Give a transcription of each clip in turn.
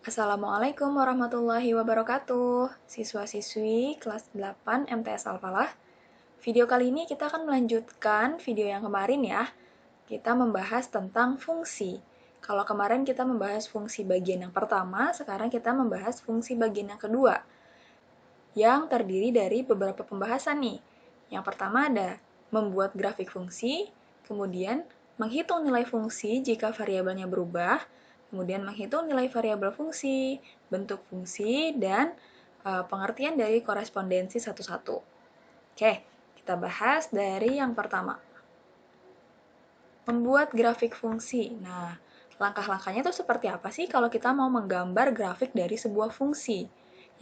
Assalamualaikum warahmatullahi wabarakatuh. Siswa-siswi kelas 8 MTS Alfalah. Video kali ini kita akan melanjutkan video yang kemarin ya. Kita membahas tentang fungsi. Kalau kemarin kita membahas fungsi bagian yang pertama, sekarang kita membahas fungsi bagian yang kedua. Yang terdiri dari beberapa pembahasan nih. Yang pertama ada membuat grafik fungsi, kemudian menghitung nilai fungsi jika variabelnya berubah, kemudian menghitung nilai variabel fungsi, bentuk fungsi, dan pengertian dari korespondensi satu-satu. Oke, kita bahas dari yang pertama. Membuat grafik fungsi. Nah, langkah-langkahnya itu seperti apa sih kalau kita mau menggambar grafik dari sebuah fungsi?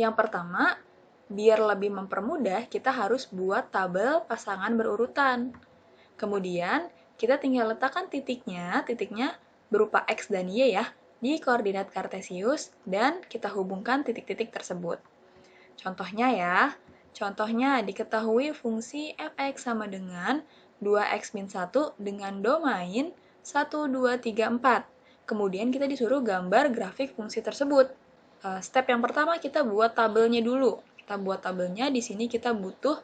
Yang pertama, biar lebih mempermudah, kita harus buat tabel pasangan berurutan. Kemudian, kita tinggal letakkan titiknya berupa X dan Y ya, di koordinat kartesius, dan kita hubungkan titik-titik tersebut. Contohnya ya, diketahui fungsi fx sama dengan 2x min 1 dengan domain 1, 2, 3, 4. Kemudian kita disuruh gambar grafik fungsi tersebut. Step yang pertama kita buat tabelnya dulu. Kita buat tabelnya, di sini kita butuh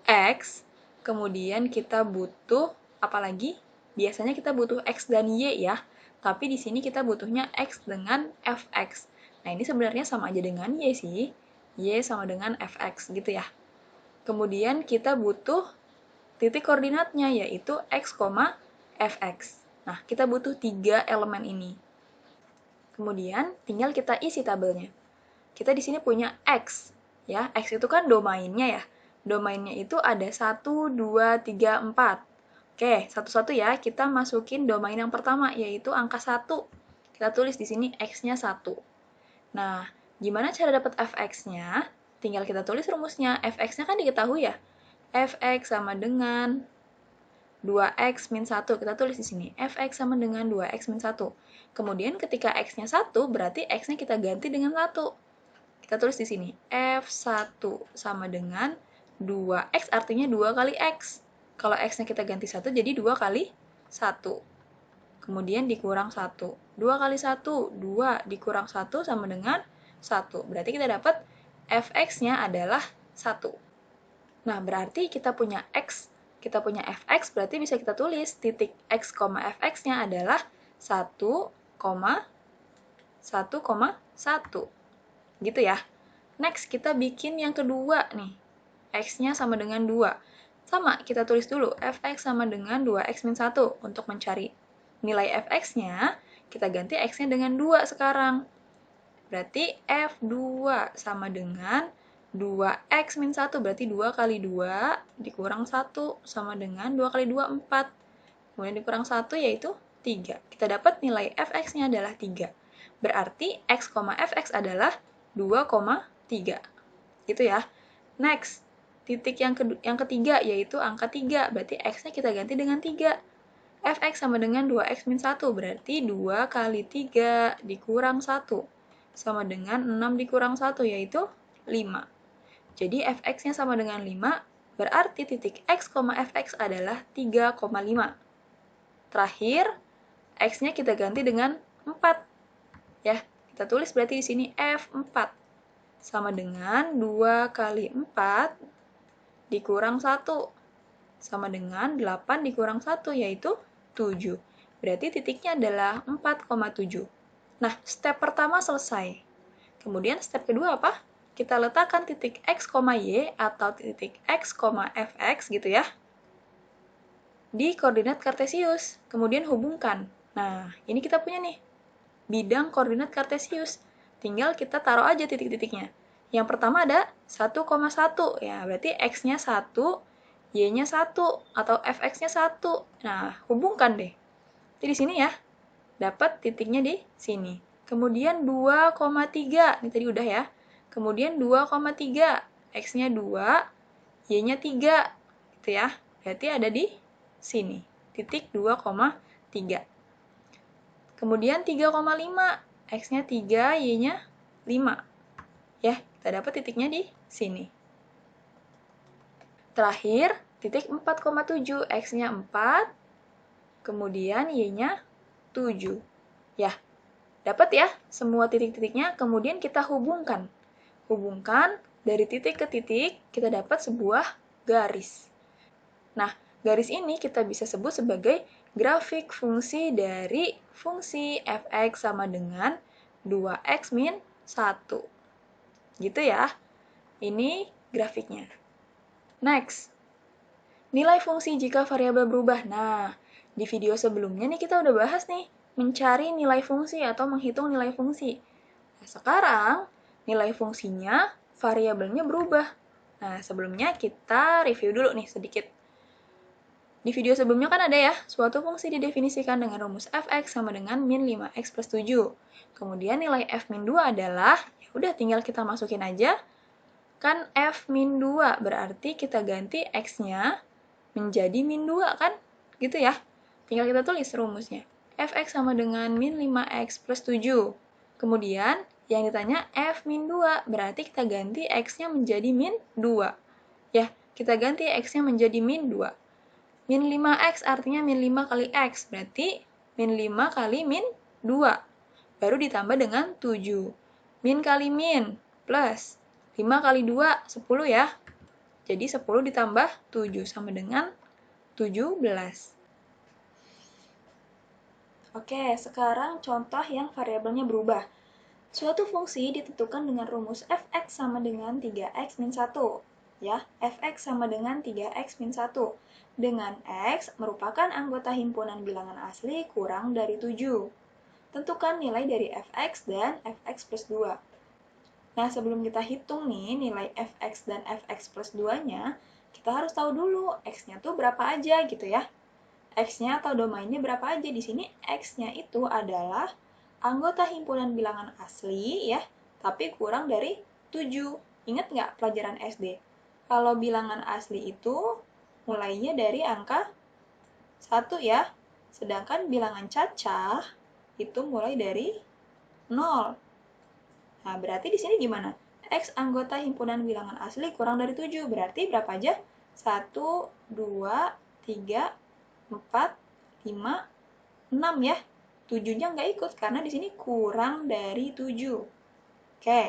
X, kemudian kita butuh apa lagi? Biasanya kita butuh X dan Y ya, tapi di sini kita butuhnya X dengan Fx. Nah, ini sebenarnya sama aja dengan Y sih. Y sama dengan Fx gitu ya. Kemudian kita butuh titik koordinatnya, yaitu X, Fx. Nah, kita butuh 3 elemen ini. Kemudian, tinggal kita isi tabelnya. Kita di sini punya X, ya. X itu kan domainnya ya. Domainnya itu ada 1, 2, 3, 4. Oke, satu-satu ya. Kita masukin domain yang pertama, yaitu angka 1. Kita tulis di sini X-nya 1. Nah, gimana cara dapat Fx-nya? Tinggal kita tulis rumusnya. Fx-nya kan diketahui ya. Fx sama dengan 2x min 1. Kita tulis di sini. Fx sama dengan 2x min 1. Kemudian ketika x-nya 1, berarti x-nya kita ganti dengan 1. Kita tulis di sini. F1 sama dengan 2x, artinya 2 kali x. Kalau x-nya kita ganti 1, jadi 2 kali 1. Kemudian dikurang 1. 2 kali 1, 2 dikurang 1 sama dengan 1. Berarti kita dapat Fx-nya adalah 1. Nah, berarti kita punya X, kita punya Fx, berarti bisa kita tulis titik X, Fx-nya adalah 1, 1,1. Gitu ya. Next, kita bikin yang kedua nih. X-nya sama dengan 2. Sama, kita tulis dulu Fx sama dengan 2x min 1. Untuk mencari nilai Fx-nya, kita ganti X-nya dengan 2 sekarang. Berarti F2 sama dengan 2x min 1. Berarti 2 kali 2 dikurang 1 sama dengan 2 kali 2, 4. Kemudian dikurang 1 yaitu 3. Kita dapat nilai Fx-nya adalah 3. Berarti X, Fx adalah 2,3. Gitu ya. Next, titik yang ketiga yaitu angka 3. Berarti X-nya kita ganti dengan 3. Fx sama dengan 2x min 1. Berarti 2 kali 3 dikurang 1. Sama dengan 6 dikurang 1 yaitu 5. Jadi Fx-nya sama dengan 5. Berarti titik X, Fx adalah 3,5. Terakhir, X-nya kita ganti dengan 4. Ya, kita tulis berarti di sini F4 sama dengan 2 kali 4 dikurang 1 sama dengan 8 dikurang 1 yaitu 7. Berarti titiknya adalah 4,7. Nah, step pertama selesai. Kemudian step kedua apa? Kita letakkan titik X, Y atau titik X, Fx gitu ya di koordinat kartesius. Kemudian hubungkan. Nah, ini kita punya nih bidang koordinat kartesius. Tinggal kita taruh aja titik-titiknya. Yang pertama ada 1,1. Ya, berarti X-nya 1, Y-nya 1, atau Fx-nya 1. Nah, hubungkan deh. Jadi di sini ya, dapat titiknya di sini. Kemudian 2,3. Ini tadi udah ya. Kemudian 2,3. X-nya 2, Y-nya 3. Gitu ya. Berarti ada di sini. Titik 2,3. Kemudian 3,5. X-nya 3, Y-nya 5. Ya, kita dapat titiknya di sini. Terakhir, titik 4,7. X-nya 4, kemudian Y-nya 7. Ya, Dapat ya semua titik-titiknya, kemudian kita hubungkan. Hubungkan dari titik ke titik, kita dapat sebuah garis. Nah, garis ini kita bisa sebut sebagai grafik fungsi dari fungsi f(x) sama dengan 2x min 1. Gitu ya. Ini grafiknya. Next, nilai fungsi jika variabel berubah. Nah, di video sebelumnya nih kita udah bahas nih, mencari nilai fungsi atau menghitung nilai fungsi. Nah, sekarang nilai fungsinya, variabelnya berubah. Nah, sebelumnya kita review dulu nih sedikit. Di video sebelumnya kan ada ya, suatu fungsi didefinisikan dengan rumus f(x) sama dengan min 5x plus 7. Kemudian nilai f min 2 adalah, ya udah tinggal kita masukin aja. Kan f min 2 berarti kita ganti x-nya menjadi min 2 kan? Gitu ya. Tinggal kita tulis rumusnya. f(x) sama dengan min 5x plus 7. Kemudian yang ditanya f min 2 berarti kita ganti x-nya menjadi min 2. Ya, kita ganti x-nya menjadi min 2. Min 5x artinya min 5 kali x, berarti min 5 kali min 2. Baru ditambah dengan 7. Min kali min plus 5 kali 2, 10 ya. Jadi 10 ditambah 7 sama dengan 17. Oke, sekarang contoh yang variabelnya berubah. Suatu fungsi ditentukan dengan rumus f(x) sama dengan 3x min 1. Ya, f(x) sama dengan 3x min 1. Dengan x merupakan anggota himpunan bilangan asli kurang dari 7. Tentukan nilai dari f(x) dan f(x plus 2). Nah, sebelum kita hitung nih nilai f(x) dan f(x plus 2-nya, kita harus tahu dulu x-nya tuh berapa aja gitu ya. X-nya atau domainnya berapa aja. Di sini x-nya itu adalah anggota himpunan bilangan asli ya, tapi kurang dari 7. Ingat nggak pelajaran SD? Kalau bilangan asli itu mulainya dari angka 1 ya, sedangkan bilangan cacah itu mulai dari 0. Nah, berarti di sini gimana? X anggota himpunan bilangan asli kurang dari 7. Berarti berapa aja? 1, 2, 3, 4, 5, 6 ya. 7-nya nggak ikut karena di sini kurang dari 7. Oke,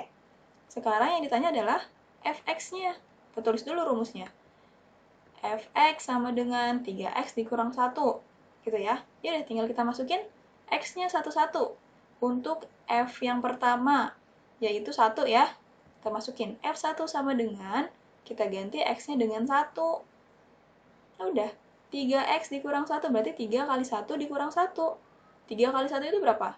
sekarang yang ditanya adalah fx-nya. Kita tulis dulu rumusnya. Fx sama dengan 3x dikurang 1. Gitu ya. Ya udah tinggal kita masukin x-nya satu-satu. Untuk f yang pertama, yaitu 1 ya. Kita masukin f1 sama dengan, kita ganti x-nya dengan 1. Nah udah, 3x dikurang 1 berarti 3 kali 1 dikurang 1. 3 kali 1 itu berapa?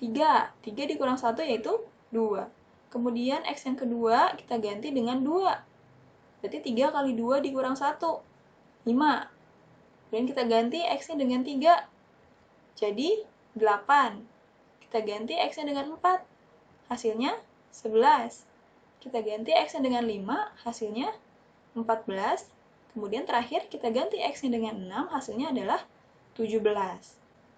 3. 3 dikurang 1 yaitu 2. Kemudian x yang kedua kita ganti dengan 2. Berarti 3 kali 2 dikurang 1. 5. Dan kita ganti x-nya dengan 3. Jadi 8. Kita ganti x-nya dengan 4. Hasilnya 11. Kita ganti x-nya dengan 5, hasilnya 14. Kemudian terakhir kita ganti x-nya dengan 6, hasilnya adalah 17.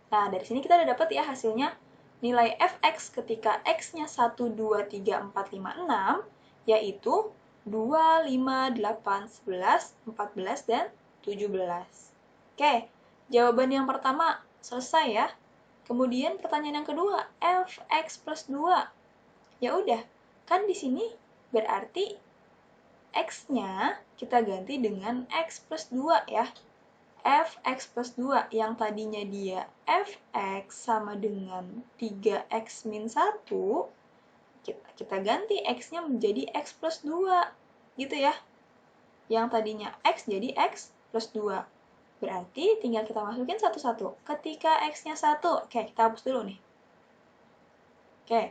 Nah, dari sini kita udah dapat ya hasilnya. Nilai fx ketika x-nya 1, 2, 3, 4, 5, 6, yaitu 2, 5, 8, 11, 14, dan 17. Oke, jawaban yang pertama selesai ya. Kemudian pertanyaan yang kedua, fx plus 2. Ya udah, kan di sini berarti x-nya kita ganti dengan x plus 2 ya. Fx plus 2 yang tadinya dia fx sama dengan 3x min 1, kita ganti x-nya menjadi x plus 2. Gitu ya. Yang tadinya x jadi x plus 2. Berarti tinggal kita masukin satu-satu. Ketika x-nya 1, oke kita hapus dulu nih. Oke.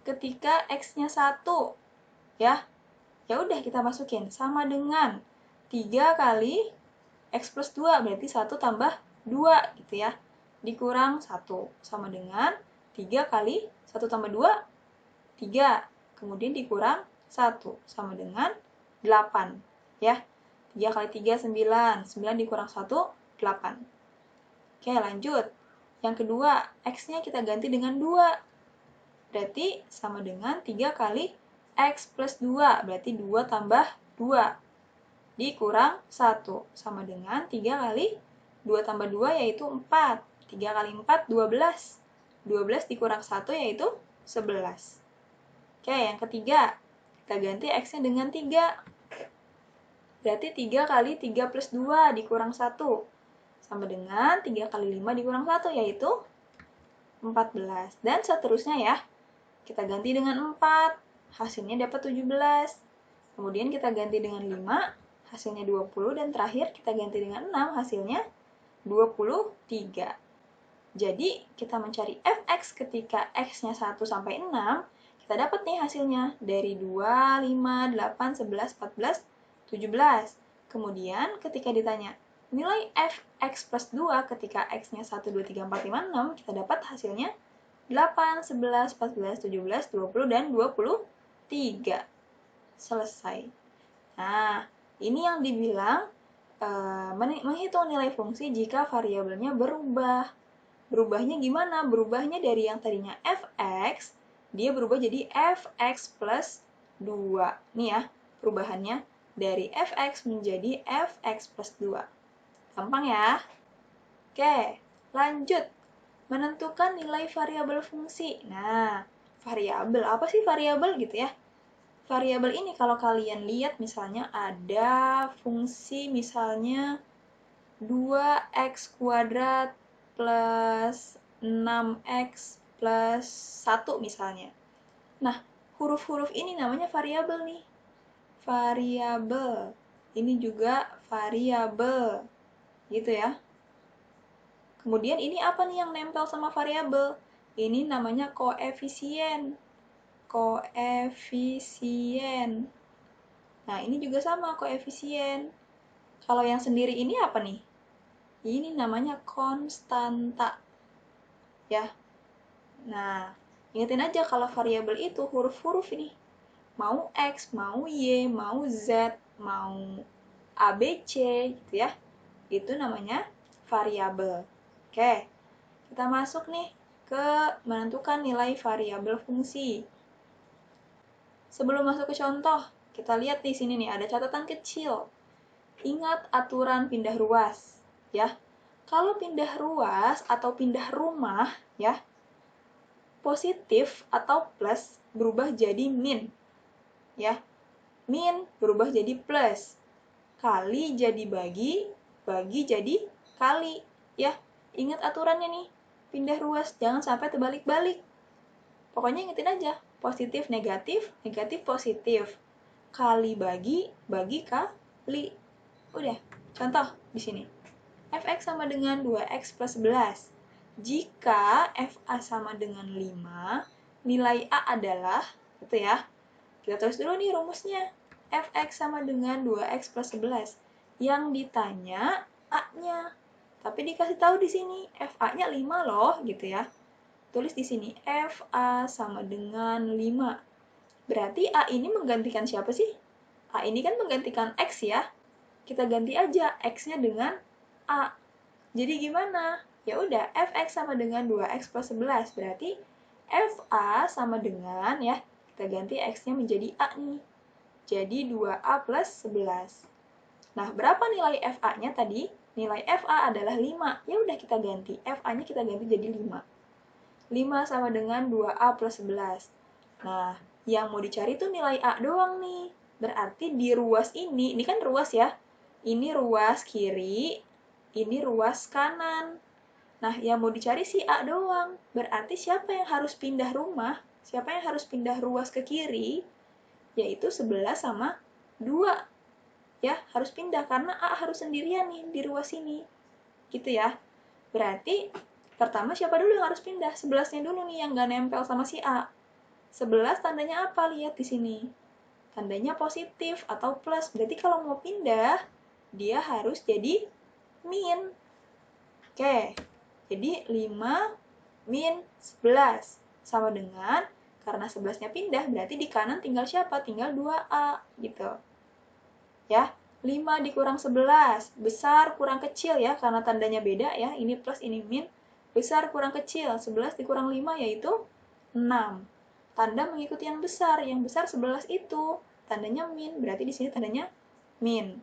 Ketika x-nya 1, ya udah kita masukin sama dengan 3 kali x plus 2, berarti 1 tambah 2 gitu ya, dikurang 1, sama dengan 3 kali 1 tambah 2, 3, kemudian dikurang 1, sama dengan 8, ya, 3 kali 3, 9, 9 dikurang 1, 8. Oke, lanjut. Yang kedua, x-nya kita ganti dengan 2. Berarti sama dengan 3 kali x plus 2. Berarti 2 tambah 2. Dikurang 1. Sama dengan 3 kali 2 tambah 2 yaitu 4. 3 kali 4, 12. 12 dikurang 1 yaitu 11. Oke, yang ketiga, kita ganti X-nya dengan 3. Berarti 3 kali 3 plus 2 dikurang 1. Sama dengan 3 kali 5 dikurang 1, yaitu 14. Dan seterusnya ya. Kita ganti dengan 4, hasilnya dapat 17. Kemudian kita ganti dengan 5, hasilnya 20. Dan terakhir kita ganti dengan 6, hasilnya 23. Jadi, kita mencari fx ketika x-nya 1 sampai 6, kita dapat nih hasilnya dari 2, 5, 8, 11, 14, 17. Kemudian, ketika ditanya nilai fx plus 2 ketika x-nya 1, 2, 3, 4, 5, 6, kita dapat hasilnya 8, 11, 14, 17, 20, dan 23. Selesai. Nah, ini yang dibilang menghitung nilai fungsi jika variabelnya berubah. Berubahnya gimana? Berubahnya dari yang tadinya fx, dia berubah jadi fx plus 2. Nih ya, perubahannya dari fx menjadi fx plus 2. Gampang ya? Oke, lanjut. Menentukan nilai variabel fungsi. Nah, variabel, apa sih variabel gitu ya? Variabel ini kalau kalian lihat misalnya ada fungsi misalnya 2x kuadrat plus 6x plus 1 misalnya. Nah, huruf-huruf ini namanya variabel nih. Variabel. Ini juga variabel. Gitu ya. Kemudian ini apa nih yang nempel sama variabel? Ini namanya koefisien. Koefisien. Nah, ini juga sama koefisien. Kalau yang sendiri ini apa nih? Ini namanya konstanta. Ya. Nah, ingetin aja kalau variabel itu huruf-huruf ini. Mau X, mau Y, mau Z, mau A, B, C, gitu ya. Itu namanya variabel. Oke, kita masuk nih ke menentukan nilai variabel fungsi. Sebelum masuk ke contoh, kita lihat di sini nih, ada catatan kecil. Ingat aturan pindah ruas, ya. Kalau pindah ruas atau pindah rumah, ya, positif atau plus berubah jadi min. Ya. Min berubah jadi plus. Kali jadi bagi, bagi jadi kali. Ya. Ingat aturannya nih. Pindah ruas, jangan sampai terbalik-balik. Pokoknya ingetin aja. Positif, negatif, negatif, positif. Kali bagi, bagi kali. Udah. Contoh di sini. Fx sama dengan 2x plus 11. Jika FA sama dengan 5, nilai A adalah, gitu ya. Kita tulis dulu nih rumusnya. Fx sama dengan 2x plus 11. Yang ditanya A-nya. Tapi dikasih tahu di sini, FA-nya 5 loh, gitu ya. Tulis di sini, FA sama dengan 5. Berarti A ini menggantikan siapa sih? A ini kan menggantikan X ya. Kita ganti aja X-nya dengan A. Jadi gimana? Ya udah, fx sama dengan 2x plus 11. Berarti fa sama dengan, ya, kita ganti x-nya menjadi a nih. Jadi 2a plus 11. Nah, berapa nilai fa-nya tadi? Nilai fa adalah 5. Ya udah kita ganti. fa-nya kita ganti jadi 5. 5 sama dengan 2a plus 11. Nah, yang mau dicari tuh nilai a doang nih. Berarti di ruas ini kan ruas ya. Ini ruas kiri, ini ruas kanan. Nah, yang mau dicari si A doang. Berarti siapa yang harus pindah rumah? Siapa yang harus pindah ruas ke kiri? Yaitu 11 sama 2. Ya, harus pindah karena A harus sendirian nih di ruas ini. Gitu ya. Berarti pertama siapa dulu yang harus pindah? 11-nya dulu nih yang nggak nempel sama si A. 11 tandanya apa? Lihat di sini. Tandanya positif atau plus. Berarti kalau mau pindah, dia harus jadi min. Oke, jadi 5 min 11 sama dengan, karena 11-nya pindah, berarti di kanan tinggal siapa? Tinggal 2A, gitu. Ya, 5 dikurang 11, besar kurang kecil ya, karena tandanya beda ya, ini plus, ini min. Besar kurang kecil, 11 dikurang 5 yaitu 6. Tanda mengikuti yang besar 11 itu, tandanya min, berarti di sini tandanya min.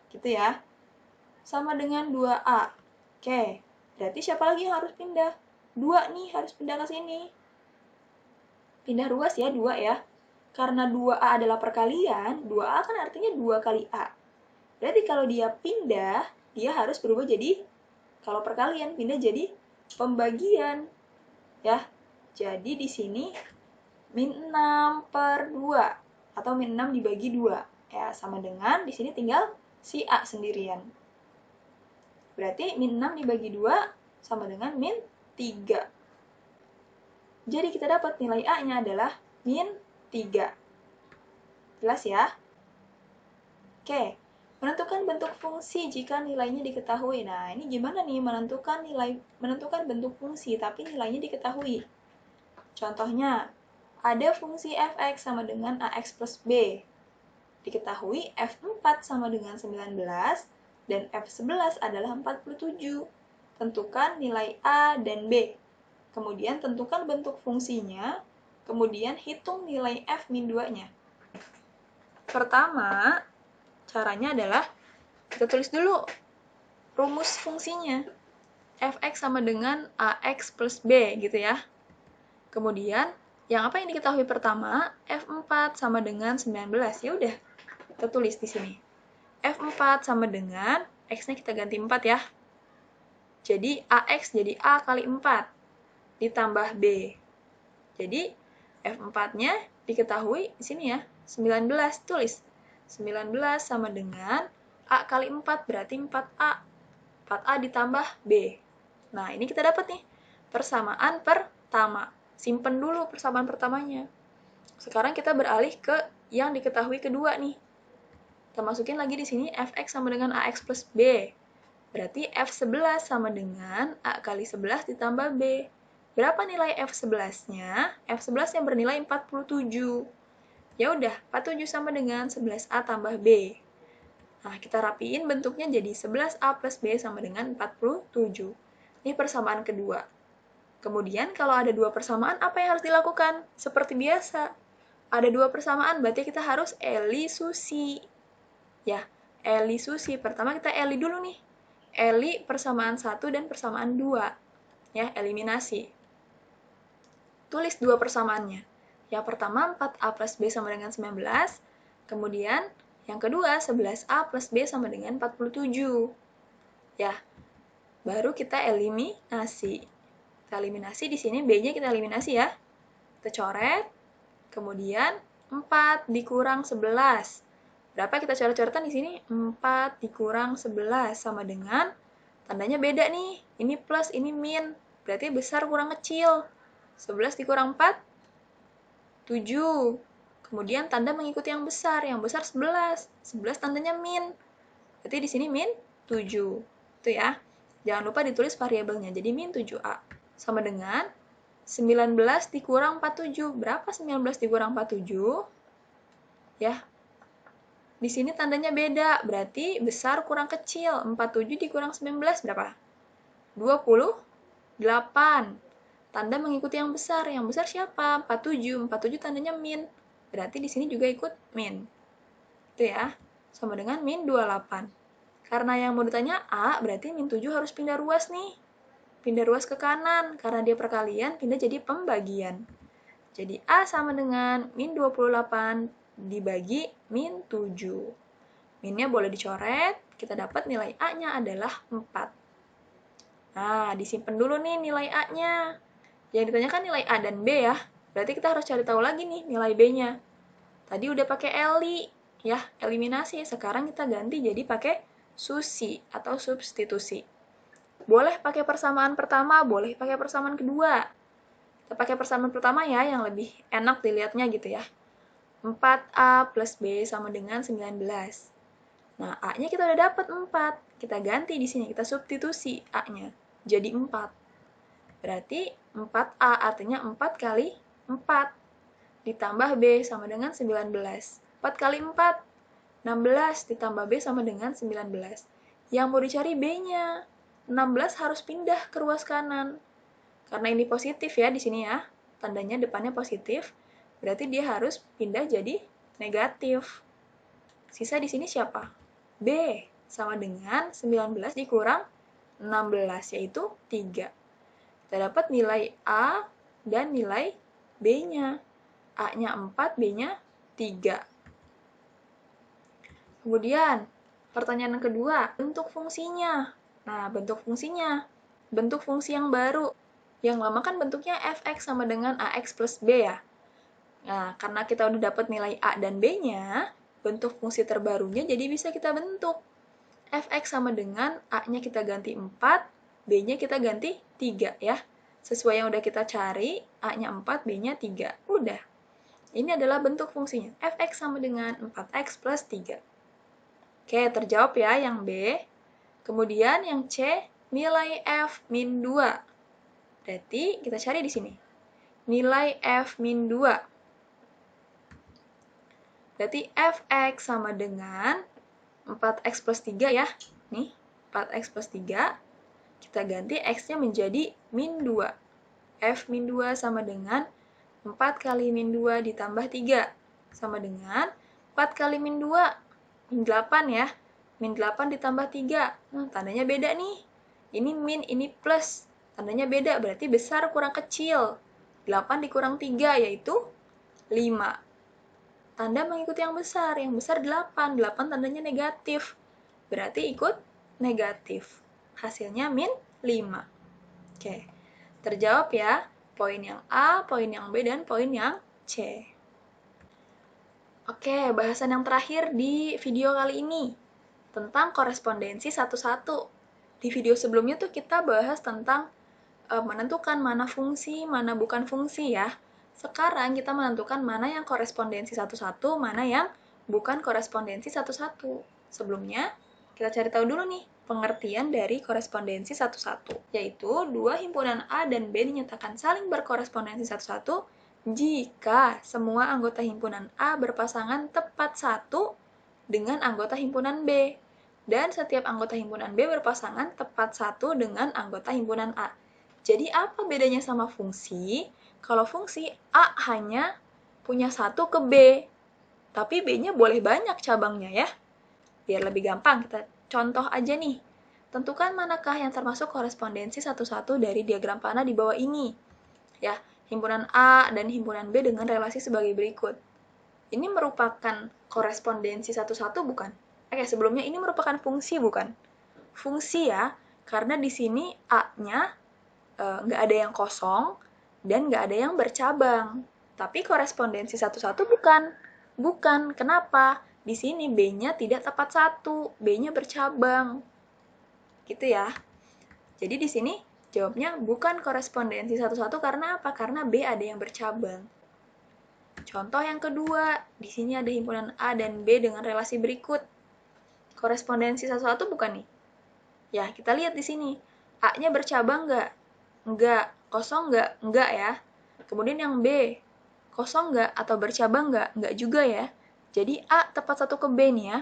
Gitu ya. Sama dengan 2A. Oke, berarti siapa lagi yang harus pindah? 2 nih harus pindah ke sini. Pindah ruas ya, 2 ya. Karena 2A adalah perkalian, 2A kan artinya 2 kali A. Berarti kalau dia pindah, dia harus berubah jadi, kalau perkalian, pindah jadi pembagian. Ya, jadi di sini min 6/2 atau min 6 dibagi 2. Ya, sama dengan di sini tinggal si A sendirian. Berarti min 6 dibagi 2 sama dengan min 3. Jadi kita dapat nilai A-nya adalah min 3. Jelas ya? Oke, menentukan bentuk fungsi jika nilainya diketahui. Nah, ini gimana nih menentukan bentuk fungsi tapi nilainya diketahui? Contohnya, ada fungsi f(x) sama dengan ax plus b. Diketahui f4 sama dengan 19 dan f11 adalah 47. Tentukan nilai a dan b. Kemudian tentukan bentuk fungsinya, kemudian hitung nilai f min 2-nya. Pertama, caranya adalah kita tulis dulu rumus fungsinya. Fx sama dengan ax plus b gitu ya. Kemudian, yang apa yang diketahui pertama? F4 sama dengan 19. Ya udah, kita tulis di sini. F4 sama dengan x-nya kita ganti 4 ya. Jadi ax jadi a kali 4 ditambah b. Jadi F4-nya diketahui di sini ya, 19 tulis. 19 sama dengan A kali 4 berarti 4A. 4A ditambah B. Nah, ini kita dapat nih persamaan pertama. Simpen dulu persamaan pertamanya. Sekarang kita beralih ke yang diketahui kedua nih. Kita masukin lagi di sini Fx sama dengan Ax plus B. Berarti F11 sama dengan A kali 11 ditambah B. Berapa nilai F11-nya? F11 yang bernilai 47. Ya udah, 47 sama dengan 11A tambah B. Nah, kita rapiin bentuknya jadi 11A plus B sama dengan 47. Ini persamaan kedua. Kemudian, kalau ada dua persamaan, apa yang harus dilakukan? Seperti biasa. Ada dua persamaan, berarti kita harus elisusi. Ya, elisusi. Pertama kita eli dulu nih. Eli persamaan 1 dan persamaan 2. Ya, eliminasi. Tulis dua persamaannya. Yang pertama 4A plus B sama dengan 19. Kemudian yang kedua 11A plus B sama dengan 47. Ya, baru kita eliminasi. Kita eliminasi di sini B-nya kita eliminasi ya. Kita coret. Kemudian 4 dikurang 11. Berapa kita coret-coretan di sini? 4 dikurang 11 sama dengan tandanya beda nih. Ini plus, ini min. Berarti besar kurang kecil. 11 dikurang 4, 7. Kemudian tanda mengikuti yang besar 11. 11 tandanya min. Berarti di sini min 7. Itu ya. Jangan lupa ditulis variabelnya. Jadi min 7A sama dengan 19 dikurang 47. Berapa 19 dikurang 47? Ya. Di sini tandanya beda. Berarti besar kurang kecil. 47 dikurang 19 berapa? 28. Tanda mengikuti yang besar. Yang besar siapa? 47. 47 tandanya min. Berarti di sini juga ikut min. Itu ya. Sama dengan min 28. Karena yang mau ditanya A, berarti min 7 harus pindah ruas nih. Pindah ruas ke kanan. Karena dia perkalian, pindah jadi pembagian. Jadi A sama dengan min 28 dibagi min 7. Minnya boleh dicoret. Kita dapat nilai A-nya adalah 4. Nah, disimpan dulu nih nilai A-nya. Yang ditanyakan nilai A dan B ya. Berarti kita harus cari tahu lagi nih nilai B-nya. Tadi udah pakai eli, ya, eliminasi. Sekarang kita ganti jadi pakai susi atau substitusi. Boleh pakai persamaan pertama, boleh pakai persamaan kedua. Kita pakai persamaan pertama ya, yang lebih enak dilihatnya gitu ya. 4A plus B sama dengan 19. Nah, A-nya kita udah dapat 4. Kita ganti di sini, kita substitusi A-nya. Jadi 4. Berarti 4A artinya 4 kali 4. Ditambah B sama dengan 19. 4 kali 4, 16. Ditambah B sama dengan 19. Yang mau dicari B-nya. 16 harus pindah ke ruas kanan. Karena ini positif ya di sini ya. Tandanya depannya positif. Berarti dia harus pindah jadi negatif. Sisa di sini siapa? B sama dengan 19 dikurang 16, yaitu 3. Kita dapat nilai A dan nilai B-nya. A-nya 4, B-nya 3. Kemudian, pertanyaan yang kedua, bentuk fungsinya. Nah, bentuk fungsinya. Bentuk fungsi yang baru. Yang lama kan bentuknya fx sama dengan ax plus b ya. Nah, karena kita udah dapat nilai a dan b-nya, bentuk fungsi terbarunya jadi bisa kita bentuk. Fx sama dengan a-nya kita ganti 4, b-nya kita ganti 3 ya. Sesuai yang udah kita cari, a-nya 4, b-nya 3. Udah. Ini adalah bentuk fungsinya. Fx sama dengan 4x plus 3. Oke, terjawab ya yang B. Kemudian yang C, nilai f min 2. Berarti kita cari di sini. Nilai f min 2. Berarti fx sama dengan 4x plus 3 ya. Nih, 4x plus 3. Kita ganti x-nya menjadi min 2. F min 2 sama dengan 4 kali min 2 ditambah 3. Sama dengan 4 kali min 2. Min 8 ya. Min 8 ditambah 3. Nah, tandanya beda nih. Ini min, ini plus. Tandanya beda, berarti besar kurang kecil. 8 dikurang 3, yaitu 5. Tanda mengikuti yang besar 8. 8 tandanya negatif. Berarti ikut negatif. Hasilnya min 5. Oke, terjawab ya. Poin yang A, poin yang B, dan poin yang C. Oke, bahasan yang terakhir di video kali ini. Tentang korespondensi satu-satu. Di video sebelumnya tuh kita bahas tentang menentukan mana fungsi, mana bukan fungsi ya. Sekarang kita menentukan mana yang korespondensi satu-satu, mana yang bukan korespondensi satu-satu. Sebelumnya, kita cari tahu dulu nih pengertian dari korespondensi satu-satu, yaitu dua himpunan A dan B dinyatakan saling berkorespondensi satu-satu jika semua anggota himpunan A berpasangan tepat satu dengan anggota himpunan B, dan setiap anggota himpunan B berpasangan tepat satu dengan anggota himpunan A. Jadi apa bedanya sama fungsi? Kalau fungsi A hanya punya satu ke B, tapi B-nya boleh banyak cabangnya ya. Biar lebih gampang, kita contoh aja nih. Tentukan manakah yang termasuk korespondensi satu-satu dari diagram panah di bawah ini. Ya, himpunan A dan himpunan B dengan relasi sebagai berikut. Ini merupakan korespondensi satu-satu bukan? Oke, sebelumnya ini merupakan fungsi bukan? Fungsi ya, karena di sini A-nya nggak ada yang kosong dan nggak ada yang bercabang. Tapi korespondensi satu-satu bukan. Bukan. Kenapa? Di sini B-nya tidak tepat satu, B-nya bercabang. Gitu ya. Jadi di sini jawabnya bukan korespondensi satu-satu karena apa? Karena B ada yang bercabang. Contoh yang kedua, di sini ada himpunan A dan B dengan relasi berikut. Korespondensi satu-satu bukan nih? Ya, kita lihat di sini. A-nya bercabang nggak? Enggak. Kosong nggak? Enggak ya. Kemudian yang B, kosong nggak atau bercabang nggak? Nggak juga ya. Jadi A tepat satu ke B nih ya.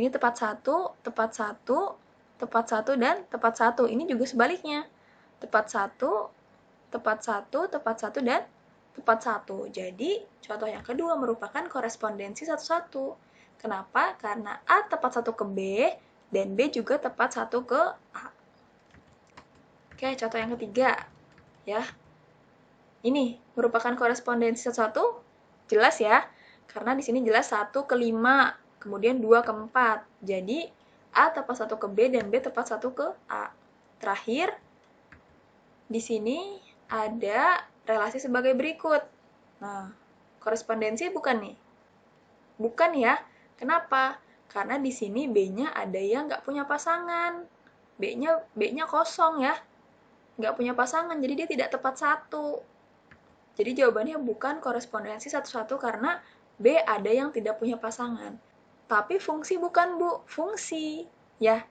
Ini tepat satu, tepat satu, tepat satu, dan tepat satu. Ini juga sebaliknya. Tepat satu, tepat satu, tepat satu, dan tepat satu. Jadi, contoh yang kedua merupakan korespondensi satu-satu. Kenapa? Karena A tepat satu ke B, dan B juga tepat satu ke A. Oke, contoh yang ketiga. Ya. Ini merupakan korespondensi satu-satu, jelas ya. Karena di sini jelas 1 ke 5, kemudian 2 ke 4. Jadi, A tepat 1 ke B dan B tepat 1 ke A. Terakhir, di sini ada relasi sebagai berikut. Nah, korespondensi bukan nih? Bukan ya. Kenapa? Karena di sini B-nya ada yang nggak punya pasangan. B-nya kosong ya. Nggak punya pasangan, jadi dia tidak tepat satu. Jadi jawabannya bukan korespondensi satu-satu karena B ada yang tidak punya pasangan. Tapi fungsi bukan, Bu. Fungsi. Ya.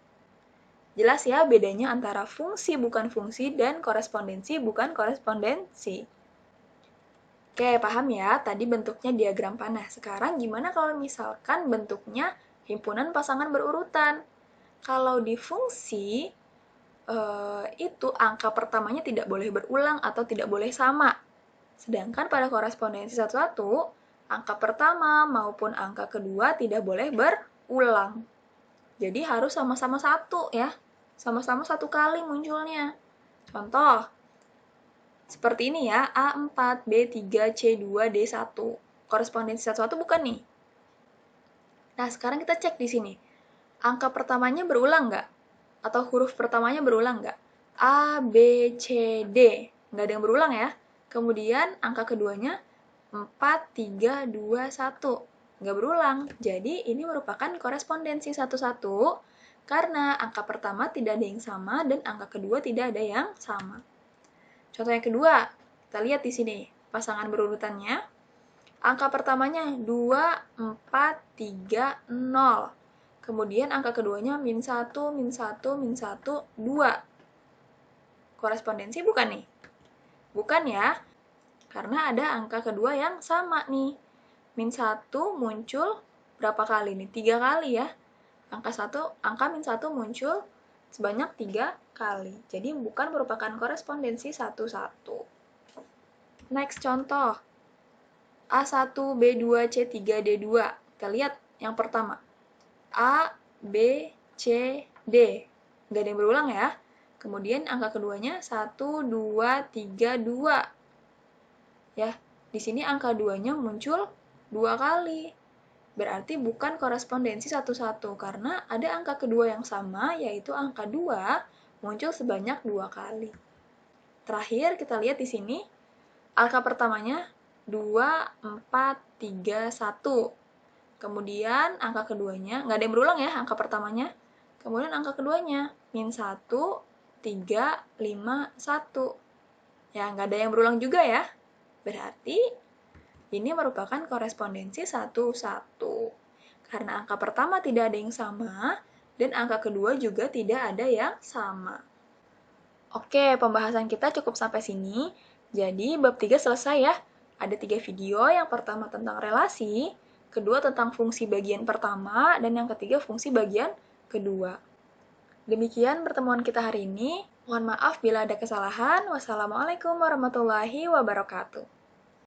Jelas ya bedanya antara fungsi bukan fungsi dan korespondensi bukan korespondensi. Oke, paham ya? Tadi bentuknya diagram panah. Sekarang gimana kalau misalkan bentuknya himpunan pasangan berurutan? Kalau di fungsi, itu angka pertamanya tidak boleh berulang atau tidak boleh sama. Sedangkan pada korespondensi satu-satu, angka pertama maupun angka kedua tidak boleh berulang. Jadi harus sama-sama satu ya. Sama-sama satu kali munculnya. Contoh, Seperti ini ya, A4, B3, C2, D1. Korespondensi satu-satu bukan nih? Nah, sekarang kita cek di sini. Angka pertamanya berulang nggak? Atau huruf pertamanya berulang nggak? A, B, C, D. Nggak ada yang berulang ya. Kemudian angka keduanya 4, 3, 2, 1. Nggak berulang. Jadi ini merupakan korespondensi satu-satu karena angka pertama tidak ada yang sama dan angka kedua tidak ada yang sama. Contoh yang kedua, kita lihat di sini pasangan berurutannya. Angka pertamanya 2, 4, 3, 0. Kemudian angka keduanya min 1, min 1, min 1, 2. Korespondensi bukan nih? Bukan ya, karena ada angka kedua yang sama nih. Min 1 muncul berapa kali nih? 3 kali ya. Angka min 1 muncul sebanyak 3 kali. Jadi bukan merupakan korespondensi satu-satu. Next contoh. A1, B2, C3, D2. Kita lihat yang pertama. A, B, C, D. Nggak ada yang berulang ya. Kemudian angka keduanya 1, 2, 3, 2. Ya, di sini angka 2-nya muncul 2 kali. Berarti bukan korespondensi satu-satu, karena ada angka kedua yang sama, yaitu angka 2, muncul sebanyak 2 kali. Terakhir, kita lihat di sini, angka pertamanya 2, 4, 3, 1. Kemudian angka keduanya, nggak ada yang berulang ya angka pertamanya. Kemudian angka keduanya, min 1, 3, 5, 1. Ya, nggak ada yang berulang juga ya. Berarti ini merupakan korespondensi satu-satu. Karena angka pertama tidak ada yang sama, dan angka kedua juga tidak ada yang sama. Oke, pembahasan kita cukup sampai sini. Jadi, bab 3 selesai ya. Ada 3 video, yang pertama tentang relasi, kedua tentang fungsi bagian pertama, dan yang ketiga fungsi bagian kedua. Demikian pertemuan kita hari ini. Mohon maaf bila ada kesalahan. Wassalamualaikum warahmatullahi wabarakatuh.